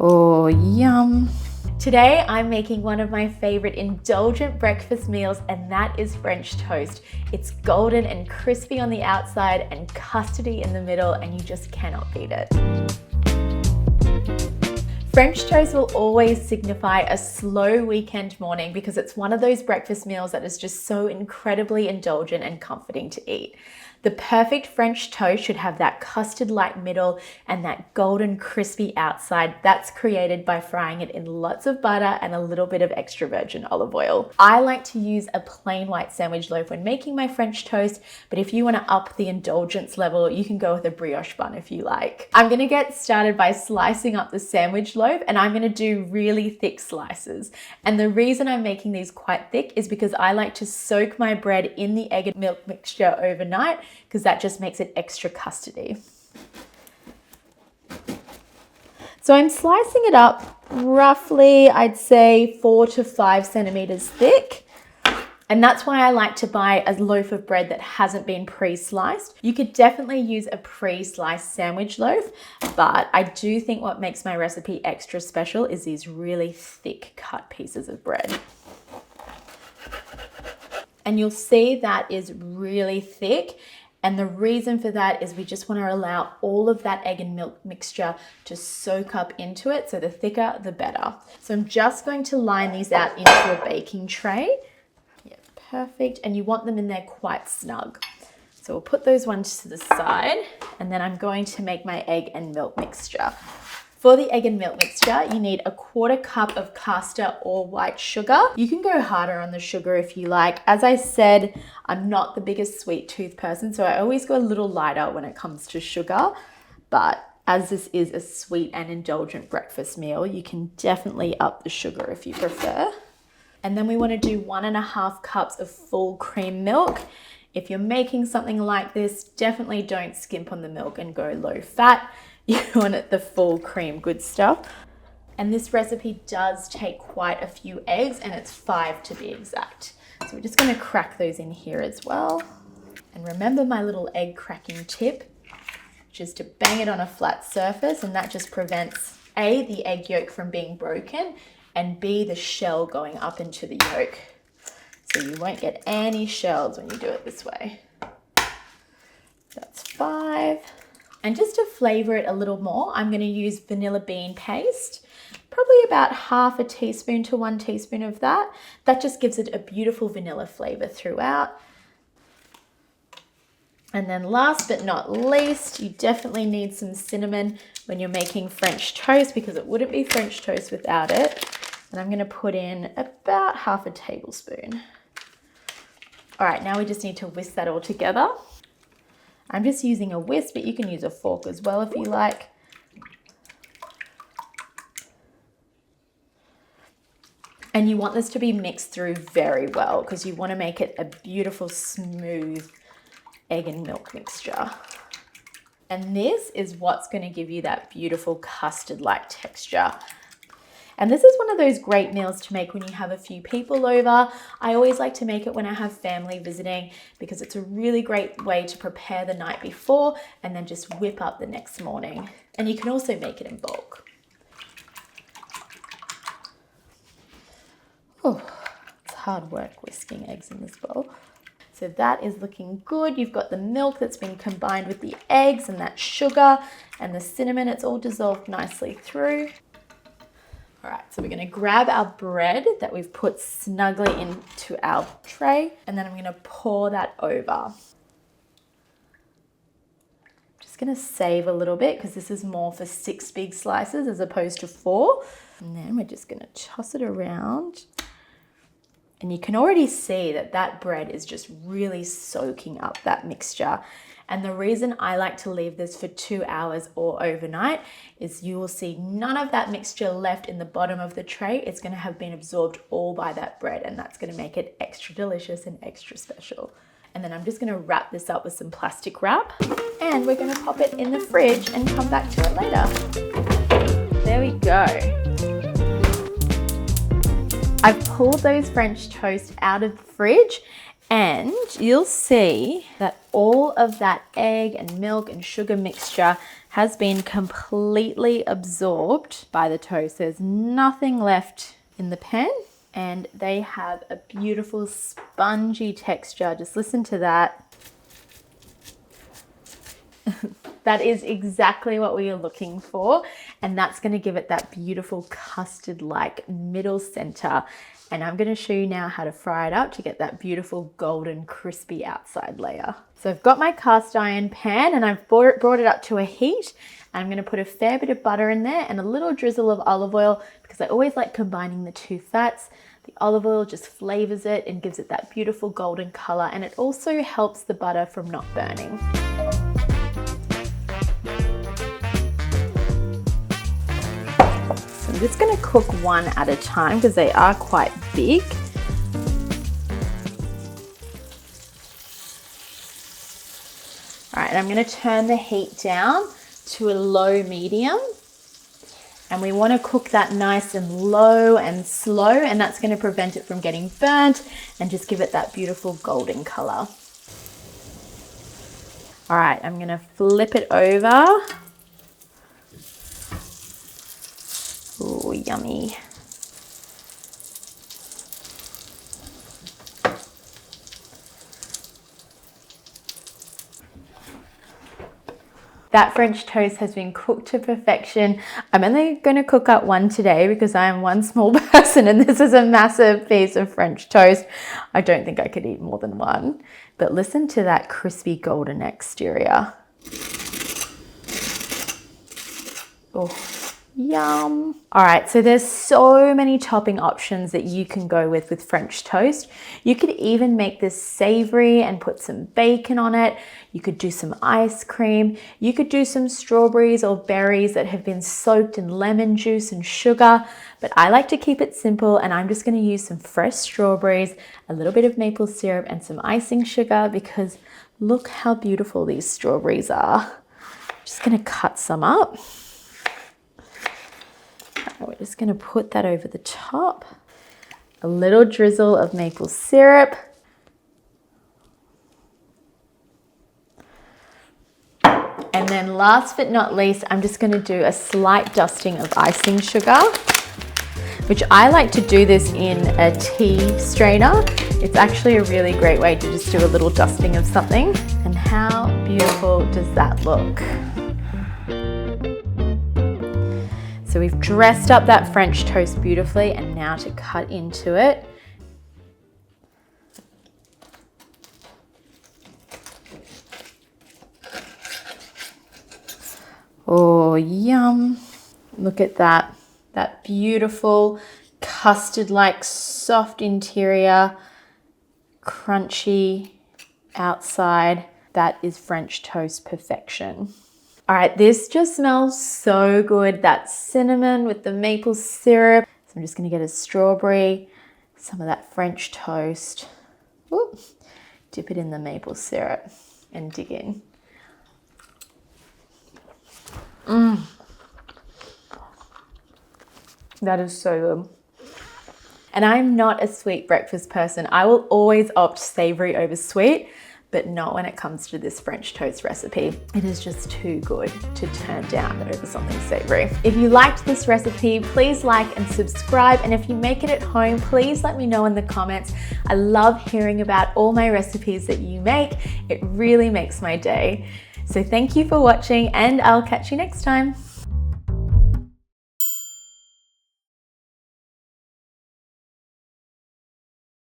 Oh, yum. Today, I'm making one of my favorite indulgent breakfast meals, and that is French toast. It's golden and crispy on the outside and custardy in the middle, and you just cannot beat it. French toast will always signify a slow weekend morning because it's one of those breakfast meals that is just so incredibly indulgent and comforting to eat. The perfect French toast should have that custard-like middle and that golden crispy outside. That's created by frying it in lots of butter and a little bit of extra virgin olive oil. I like to use a plain white sandwich loaf when making my French toast, but if you want to up the indulgence level, you can go with a brioche bun if you like. I'm going to get started by slicing up the sandwich loaf, and I'm going to do really thick slices. And the reason I'm making these quite thick is because I like to soak my bread in the egg and milk mixture overnight, because that just makes it extra custardy. So I'm slicing it up roughly, I'd say 4 to 5 centimeters thick. And that's why I like to buy a loaf of bread that hasn't been pre-sliced. You could definitely use a pre-sliced sandwich loaf, but I do think what makes my recipe extra special is these really thick cut pieces of bread. And you'll see that is really thick. And the reason for that is we just want to allow all of that egg and milk mixture to soak up into it. So the thicker, the better. So I'm just going to line these out into a baking tray. Yeah, perfect. And you want them in there quite snug. So we'll put those ones to the side, and then I'm going to make my egg and milk mixture. For the egg and milk mixture, you need 1/4 cup of caster or white sugar. You can go harder on the sugar if you like. As I said, I'm not the biggest sweet tooth person, so I always go a little lighter when it comes to sugar. But as this is a sweet and indulgent breakfast meal, you can definitely up the sugar if you prefer. And then we want to do 1.5 cups of full cream milk. If you're making something like this, definitely don't skimp on the milk and go low fat. You want it the full cream, good stuff. And this recipe does take quite a few eggs, and it's 5 to be exact. So we're just going to crack those in here as well. And remember my little egg cracking tip, which is to bang it on a flat surface, and that just prevents A, the egg yolk from being broken, and B, the shell going up into the yolk. So you won't get any shells when you do it this way. That's 5. And just to flavor it a little more, I'm going to use vanilla bean paste, probably about 1/2 teaspoon to 1 teaspoon of that. That just gives it a beautiful vanilla flavor throughout. And then last but not least, you definitely need some cinnamon when you're making French toast, because it wouldn't be French toast without it. And I'm going to put in about 1/2 tablespoon. All right, now we just need to whisk that all together. I'm just using a whisk, but you can use a fork as well if you like. And you want this to be mixed through very well because you want to make it a beautiful, smooth egg and milk mixture. And this is what's going to give you that beautiful custard-like texture. And this is one of those great meals to make when you have a few people over. I always like to make it when I have family visiting because it's a really great way to prepare the night before and then just whip up the next morning. And you can also make it in bulk. Oh, it's hard work whisking eggs in this bowl. So that is looking good. You've got the milk that's been combined with the eggs and that sugar and the cinnamon. It's all dissolved nicely through. All right, so we're going to grab our bread that we've put snugly into our tray, and then I'm going to pour that over. Just going to save a little bit because this is more for 6 big slices as opposed to 4. And then we're just going to toss it around. And you can already see that that bread is just really soaking up that mixture. And the reason I like to leave this for 2 hours or overnight is you will see none of that mixture left in the bottom of the tray. It's going to have been absorbed all by that bread, and that's going to make it extra delicious and extra special. And then I'm just going to wrap this up with some plastic wrap, and we're going to pop it in the fridge and come back to it later. There we go. I've pulled those French toast out of the fridge, And you'll see that all of that egg and milk and sugar mixture has been completely absorbed by the toast. There's nothing left in the pan, and they have a beautiful spongy texture. Just listen to that. That is exactly what we are looking for, and that's going to give it that beautiful custard-like middle center. And I'm going to show you now how to fry it up to get that beautiful golden crispy outside layer. So I've got my cast iron pan and I've brought it up to a heat. I'm going to put a fair bit of butter in there and a little drizzle of olive oil, because I always like combining the two fats. The olive oil just flavors it and gives it that beautiful golden color, and it also helps the butter from not burning. I'm just going to cook one at a time because they are quite big. All right, I'm going to turn the heat down to a low medium, and we want to cook that nice and low and slow, and that's going to prevent it from getting burnt and just give it that beautiful golden color. All right, I'm going to flip it over. Oh, yummy. That French toast has been cooked to perfection. I'm only going to cook up one today because I am one small person and this is a massive piece of French toast. I don't think I could eat more than one. But listen to that crispy golden exterior. Oh. Yum. All right, so there's so many topping options that you can go with French toast. You could even make this savory and put some bacon on it. You could do some ice cream. You could do some strawberries or berries that have been soaked in lemon juice and sugar. But I like to keep it simple, and I'm just going to use some fresh strawberries, a little bit of maple syrup, and some icing sugar, because look how beautiful these strawberries are. I'm just going to cut some up. We're just going to put that over the top. A little drizzle of maple syrup. And then last but not least, I'm just going to do a slight dusting of icing sugar, which I like to do this in a tea strainer. It's actually a really great way to just do a little dusting of something. And how beautiful does that look? So we've dressed up that French toast beautifully, and now to cut into it. Oh, yum. Look at that. That beautiful custard-like soft interior, crunchy outside. That is French toast perfection. All right, this just smells so good. That cinnamon with the maple syrup. So I'm just gonna get a strawberry, some of that French toast. Ooh, dip it in the maple syrup and dig in. That is so good. And I'm not a sweet breakfast person. I will always opt savory over sweet, but not when it comes to this French toast recipe. It is just too good to turn down over something savory. If you liked this recipe, please like and subscribe. And if you make it at home, please let me know in the comments. I love hearing about all my recipes that you make. It really makes my day. So thank you for watching, and I'll catch you next time.